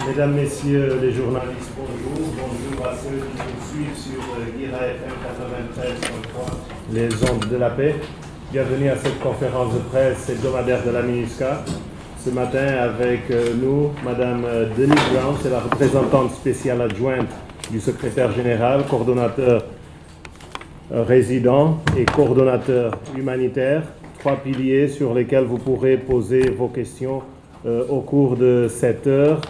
Mesdames, Messieurs les journalistes, bonjour. Bonjour à ceux qui nous suivent sur IRA FM 93.3, les ondes de la paix. Bienvenue à cette conférence de presse hebdomadaire de la MINUSCA. Ce matin, avec nous, Madame Denise Brown, c'est la représentante spéciale adjointe du secrétaire général, coordonnateur résident et coordonnateur humanitaire. Trois piliers sur lesquels vous pourrez poser vos questions au cours de cette heure.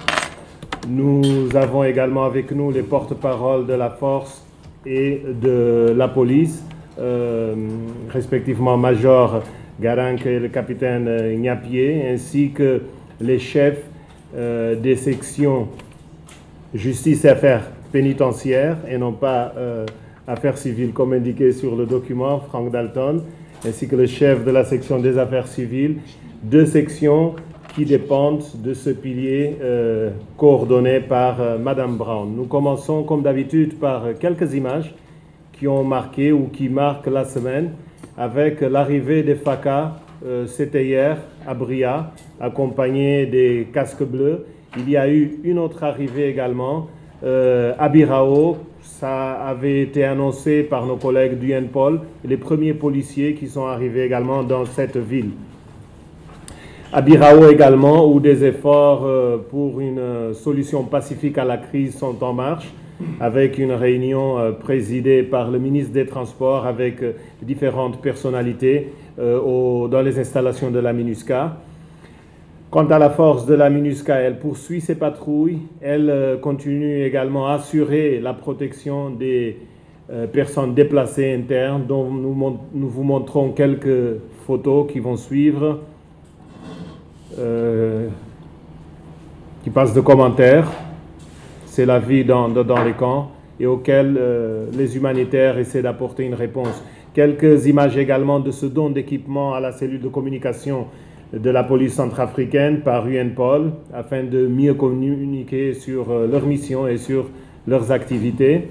Nous avons également avec nous les porte-paroles de la force et de la police, respectivement Major Garank et le capitaine Gnapier, ainsi que les chefs des sections justice et affaires pénitentiaires, et non pas affaires civiles comme indiqué sur le document, Frank Dalton, ainsi que le chef de la section des affaires civiles, deux sections qui dépendent de ce pilier coordonné par Madame Brown. Nous commençons comme d'habitude par quelques images qui ont marqué ou qui marquent la semaine avec l'arrivée des FACA, c'était hier à Bria, accompagné des casques bleus. Il y a eu une autre arrivée également à Birao. Ça avait été annoncé par nos collègues du UNPOL, les premiers policiers qui sont arrivés également dans cette ville. À Birao également, où des efforts pour une solution pacifique à la crise sont en marche, avec une réunion présidée par le ministre des Transports avec différentes personnalités dans les installations de la MINUSCA. Quant à la force de la MINUSCA, elle poursuit ses patrouilles. Elle continue également à assurer la protection des personnes déplacées internes, dont nous vous montrons quelques photos qui vont suivre. Qui passe de commentaires, c'est la vie dans les camps et auxquels les humanitaires essaient d'apporter une réponse. Quelques images également de ce don d'équipement à la cellule de communication de la police centrafricaine par UNPOL afin de mieux communiquer sur leur mission et sur leurs activités.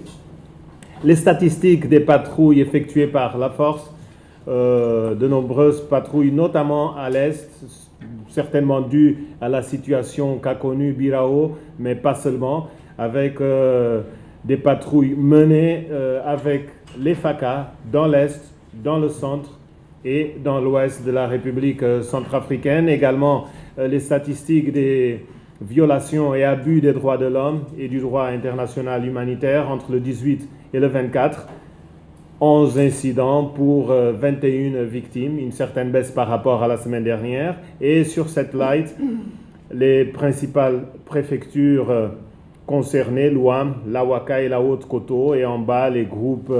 Les statistiques des patrouilles effectuées par la force, de nombreuses patrouilles, notamment à l'Est, certainement dû à la situation qu'a connue Birao, mais pas seulement, avec des patrouilles menées avec les FACA dans l'Est, dans le centre et dans l'Ouest de la République centrafricaine. Également, les statistiques des violations et abus des droits de l'homme et du droit international humanitaire entre le 18 et le 24. 11 incidents pour 21 victimes, une certaine baisse par rapport à la semaine dernière. Et sur cette slide, les principales préfectures concernées, l'Ouam, l'Awaka et la Haute-Koto, et en bas les groupes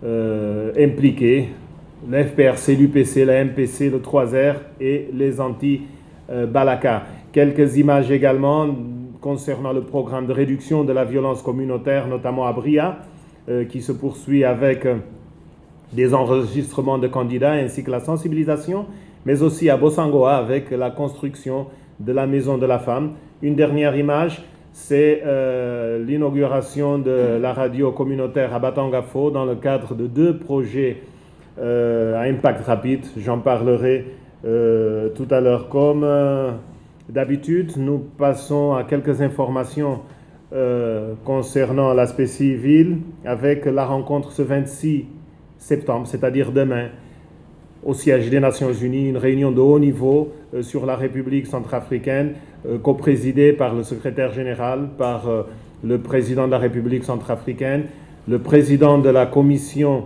impliqués, la FPRC, l'UPC, la MPC, le 3R et les anti-Balaka. Quelques images également concernant le programme de réduction de la violence communautaire, notamment à Bria, qui se poursuit avec des enregistrements de candidats ainsi que la sensibilisation, mais aussi à Bossangoa avec la construction de la Maison de la Femme. Une dernière image, c'est l'inauguration de la radio communautaire à Batangafo dans le cadre de deux projets à impact rapide. J'en parlerai tout à l'heure. Comme d'habitude, nous passons à quelques informations concernant l'aspect civil avec la rencontre ce 26 septembre, c'est-à-dire demain, au siège des Nations Unies, une réunion de haut niveau sur la République centrafricaine, coprésidée par le secrétaire général, par le président de la République centrafricaine, le président de la Commission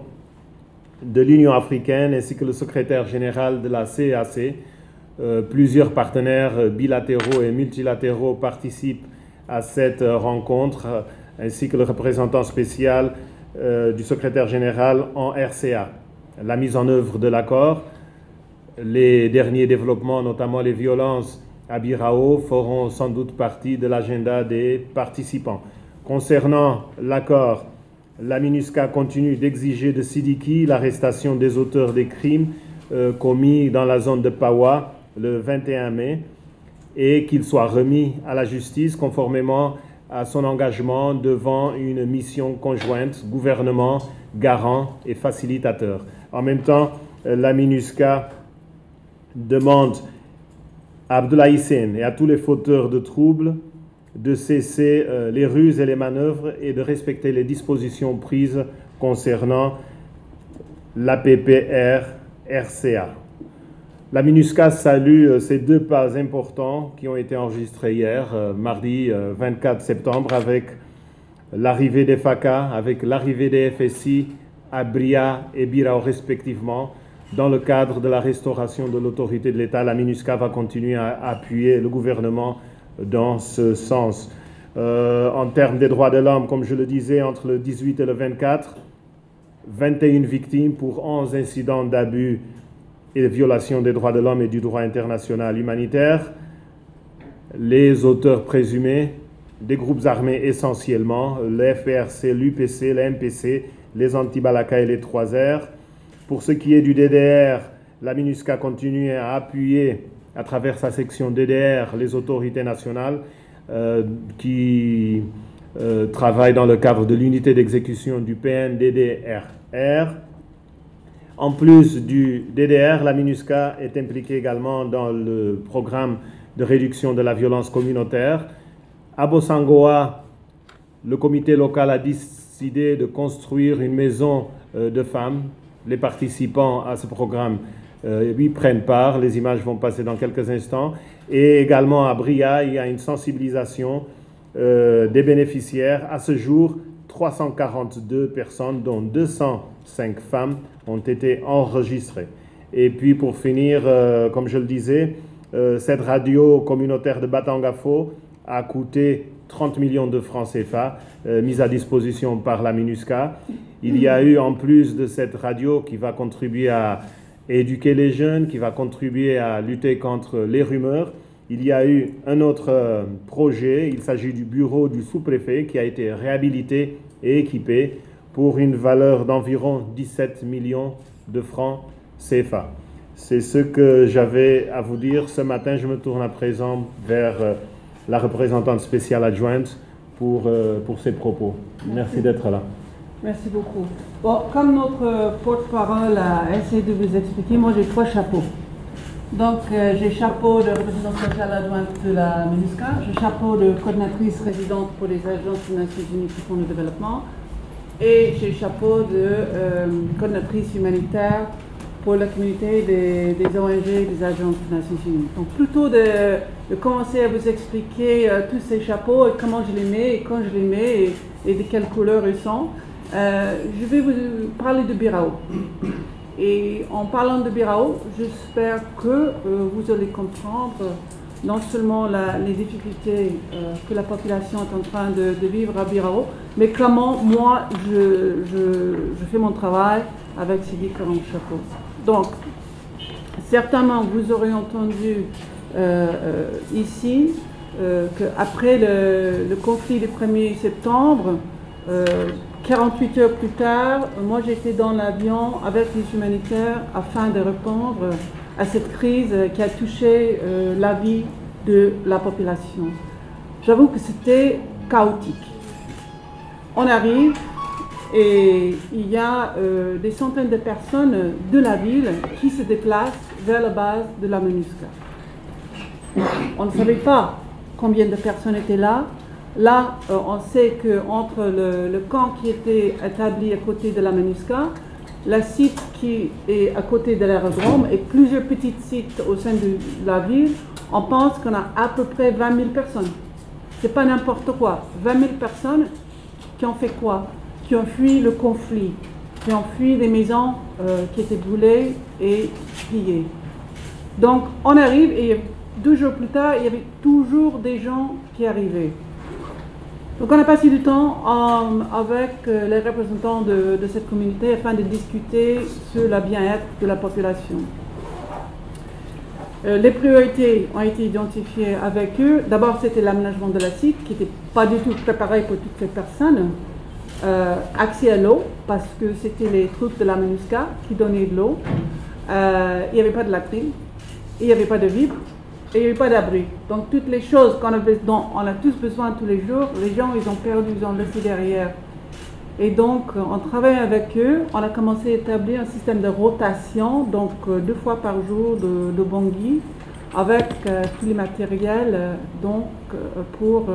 de l'Union africaine, ainsi que le secrétaire général de la CEAC. Plusieurs partenaires bilatéraux et multilatéraux participent à cette rencontre, ainsi que le représentant spécial du secrétaire général en RCA. La mise en œuvre de l'accord, les derniers développements, notamment les violences à Birao, feront sans doute partie de l'agenda des participants. Concernant l'accord, la MINUSCA continue d'exiger de Sidiki l'arrestation des auteurs des crimes commis dans la zone de Pawa le 21 mai, et qu'il soit remis à la justice conformément à son engagement devant une mission conjointe, gouvernement, garant et facilitateur. En même temps, la MINUSCA demande à Abdoulaye Hissène et à tous les fauteurs de troubles de cesser les ruses et les manœuvres et de respecter les dispositions prises concernant l'APPR-RCA. La MINUSCA salue ces deux pas importants qui ont été enregistrés hier, mardi 24 septembre, avec l'arrivée des FACA, avec l'arrivée des FSI à Bria et Birao respectivement. Dans le cadre de la restauration de l'autorité de l'État, la MINUSCA va continuer à appuyer le gouvernement dans ce sens. En termes des droits de l'homme, comme je le disais, entre le 18 et le 24, 21 victimes pour 11 incidents d'abus et de violation des droits de l'homme et du droit international humanitaire. Les auteurs présumés, des groupes armés essentiellement, le FPRC, l'UPC, le MPC, les anti-Balaka et les 3R. Pour ce qui est du DDR, la MINUSCA continue à appuyer à travers sa section DDR les autorités nationales qui travaillent dans le cadre de l'unité d'exécution du PNDDRR. En plus du DDR, la MINUSCA est impliquée également dans le programme de réduction de la violence communautaire. À Bossangoa, le comité local a décidé de construire une maison de femmes. Les participants à ce programme y prennent part. Les images vont passer dans quelques instants. Et également à Bria, il y a une sensibilisation des bénéficiaires. À ce jour, 342 personnes, dont 205 femmes, ont été enregistrées. Et puis pour finir, comme je le disais, cette radio communautaire de Batangafo a coûté 30 millions de francs CFA mis à disposition par la MINUSCA. Il y a eu, en plus de cette radio qui va contribuer à éduquer les jeunes, qui va contribuer à lutter contre les rumeurs, il y a eu un autre projet. Il s'agit du bureau du sous-préfet qui a été réhabilité et équipé pour une valeur d'environ 17 millions de francs CFA. C'est ce que j'avais à vous dire ce matin. Je me tourne à présent vers la représentante spéciale adjointe pour ses propos. Merci d'être là. Merci beaucoup. Bon, comme notre porte-parole a essayé de vous expliquer, moi j'ai 3 chapeaux. Donc j'ai chapeau de représentante spéciale adjointe de la MINUSCA, j'ai chapeau de coordinatrice résidente pour les agences des Nations Unies qui font le développement, et j'ai chapeau de coordinatrice humanitaire pour la communauté des ONG et des agences des Nations Unies. Donc plutôt de commencer à vous expliquer tous ces chapeaux et comment je les mets et quand je les mets et de quelle couleur ils sont, je vais vous parler de Birao. Et en parlant de Birao, j'espère que vous allez comprendre non seulement les difficultés que la population est en train de vivre à Birao, mais comment moi je fais mon travail avec ces différents chapeaux. Donc, certainement vous aurez entendu ici qu'après le conflit du 1er septembre, 48 heures plus tard, moi j'étais dans l'avion avec les humanitaires afin de répondre à cette crise qui a touché la vie de la population. J'avoue que c'était chaotique. On arrive et il y a des centaines de personnes de la ville qui se déplacent vers la base de la MINUSCA. On ne savait pas combien de personnes étaient là. Là, on sait qu'entre le camp qui était établi à côté de la MINUSCA, le site qui est à côté de l'aérodrome et plusieurs petits sites au sein de la ville, on pense qu'on a à peu près 20 000 personnes. C'est pas n'importe quoi. 20 000 personnes qui ont fait quoi? Qui ont fui le conflit, qui ont fui des maisons qui étaient brûlées et pillées. Donc, on arrive et 2 jours plus tard, il y avait toujours des gens qui arrivaient. Donc on a passé du temps avec les représentants de cette communauté afin de discuter sur le bien-être de la population. Les priorités ont été identifiées avec eux. D'abord, c'était l'aménagement de la site qui n'était pas du tout préparé pour toutes ces personnes. Accès à l'eau, parce que c'était les troupes de la MINUSCA qui donnaient de l'eau. Il n'y avait pas de latrine, il n'y avait pas de vivres. Et il n'y avait pas d'abri. Donc toutes les choses dont on a tous besoin tous les jours, les gens ils ont perdu, ils ont laissé derrière. Et donc en travaillant avec eux, on a commencé à établir un système de rotation, donc 2 fois par jour de Bangui, avec tous les matériels donc, pour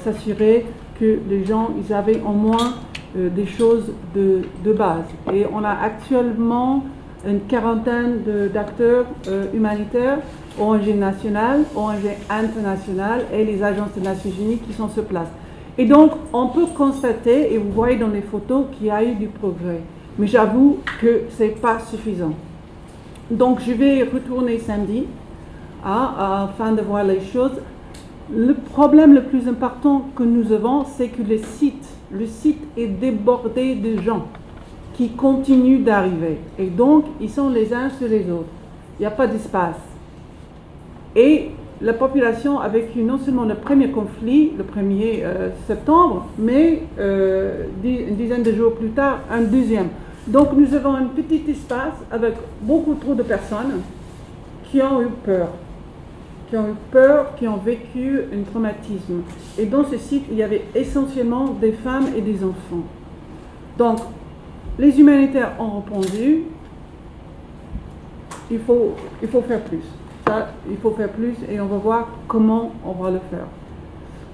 s'assurer que les gens ils avaient au moins des choses de base. Et on a actuellement une quarantaine d'acteurs humanitaires, ONG nationales, ONG internationales et les agences des Nations Unies qui sont sur place. Et donc, on peut constater, et vous voyez dans les photos, qu'il y a eu du progrès. Mais j'avoue que ce n'est pas suffisant. Donc, je vais retourner samedi afin de voir les choses. Le problème le plus important que nous avons, c'est que le site est débordé de gens qui continuent d'arriver. Et donc, ils sont les uns sur les autres. Il n'y a pas d'espace. Et la population a vécu non seulement le premier conflit, le 1er septembre, mais une dizaine de jours plus tard, un deuxième. Donc nous avons un petit espace avec beaucoup trop de personnes qui ont eu peur, qui ont vécu un traumatisme. Et dans ce site, il y avait essentiellement des femmes et des enfants. Donc, les humanitaires ont répondu, il faut faire plus. Il faut faire plus et on va voir comment on va le faire.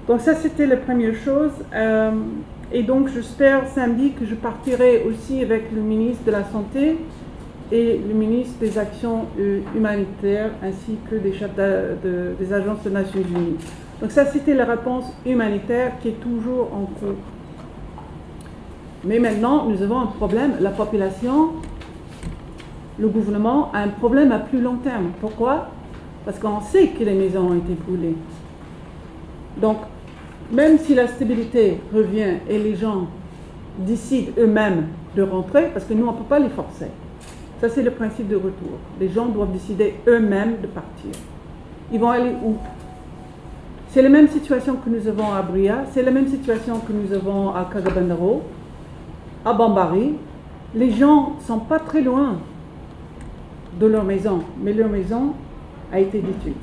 Donc ça, c'était la première chose. Et donc, j'espère samedi que je partirai aussi avec le ministre de la Santé et le ministre des Actions humanitaires ainsi que des chefs des agences des Nations Unies. Donc ça, c'était la réponse humanitaire qui est toujours en cours. Mais maintenant, nous avons un problème. La population, le gouvernement a un problème à plus long terme. Pourquoi ? Parce qu'on sait que les maisons ont été brûlées. Donc, même si la stabilité revient et les gens décident eux-mêmes de rentrer, parce que nous, on ne peut pas les forcer. Ça, c'est le principe de retour. Les gens doivent décider eux-mêmes de partir. Ils vont aller où? C'est la même situation que nous avons à Bria, c'est la même situation que nous avons à Cagabandaro, à Bambari. Les gens ne sont pas très loin de leur maison, mais leur maison a été détruite.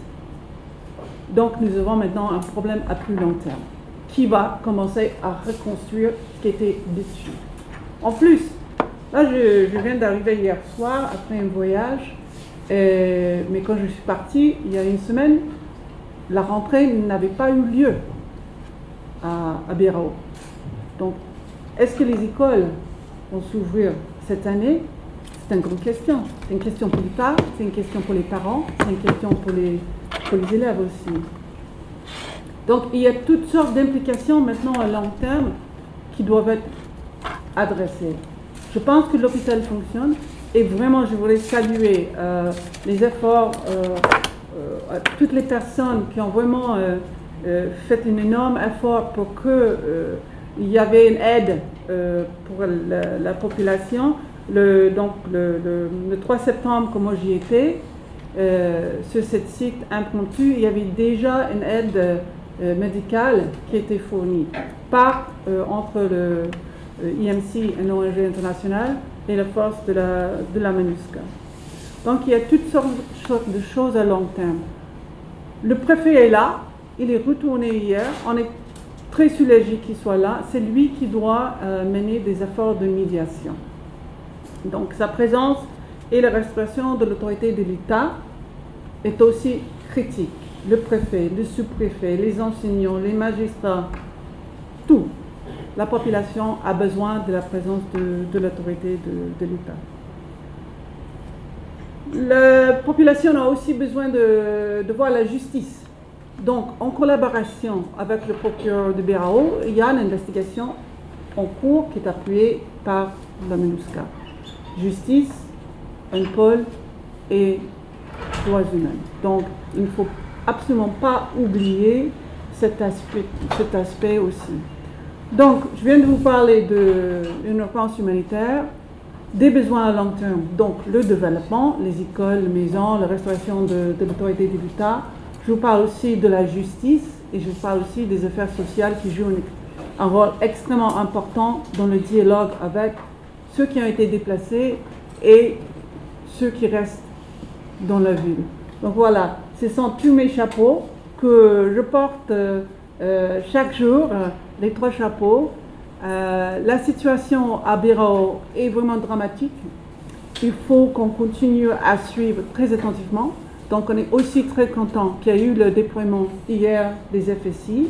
Donc nous avons maintenant un problème à plus long terme qui va commencer à reconstruire ce qui était détruit. En plus, là je viens d'arriver hier soir après un voyage, mais quand je suis partie il y a une semaine, la rentrée n'avait pas eu lieu à Birao. Donc est-ce que les écoles vont s'ouvrir cette année? C'est une grande question. C'est une question pour l'État, c'est une question pour les parents, c'est une question pour les élèves aussi. Donc il y a toutes sortes d'implications maintenant à long terme qui doivent être adressées. Je pense que l'hôpital fonctionne et vraiment je voudrais saluer les efforts à toutes les personnes qui ont vraiment fait un énorme effort pour qu'il y avait une aide pour la population. Donc le 3 septembre, quand moi j'y étais, sur ce site impromptu, il y avait déjà une aide médicale qui était fournie entre le IMC, une ONG internationale, et la force de la MINUSCA. Donc il y a toutes sortes de choses à long terme. Le préfet est là, il est retourné hier, on est très soulagé qu'il soit là, c'est lui qui doit mener des efforts de médiation. Donc sa présence et la restauration de l'autorité de l'État est aussi critique. Le préfet, le sous-préfet, les enseignants, les magistrats, tout. La population a besoin de la présence de l'autorité de l'État. La population a aussi besoin de voir la justice. Donc, en collaboration avec le procureur de Birao, il y a une investigation en cours qui est appuyée par la MINUSCA. Justice, un pôle et droits humains. Donc, il ne faut absolument pas oublier cet aspect aussi. Donc, je viens de vous parler d'une urgence humanitaire, des besoins à long terme, donc le développement, les écoles, les maisons, la restauration de l'autorité de l'État. Je vous parle aussi de la justice et je vous parle aussi des affaires sociales qui jouent un rôle extrêmement important dans le dialogue avec ceux qui ont été déplacés et ceux qui restent dans la ville. Donc voilà, ce sont tous mes chapeaux que je porte chaque jour, les 3 chapeaux. La situation à Birao est vraiment dramatique. Il faut qu'on continue à suivre très attentivement. Donc on est aussi très content qu'il y ait eu le déploiement hier des FSI,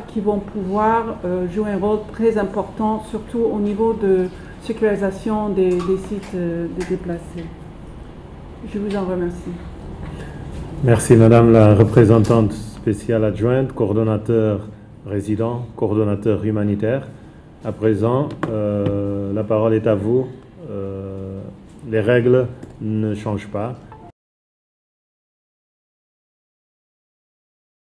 qui vont pouvoir jouer un rôle très important, surtout au niveau de sécurisation des sites des déplacés. Je vous en remercie. Merci Madame la représentante spéciale adjointe, coordonnateur résident, coordonnateur humanitaire. À présent, la parole est à vous. Les règles ne changent pas.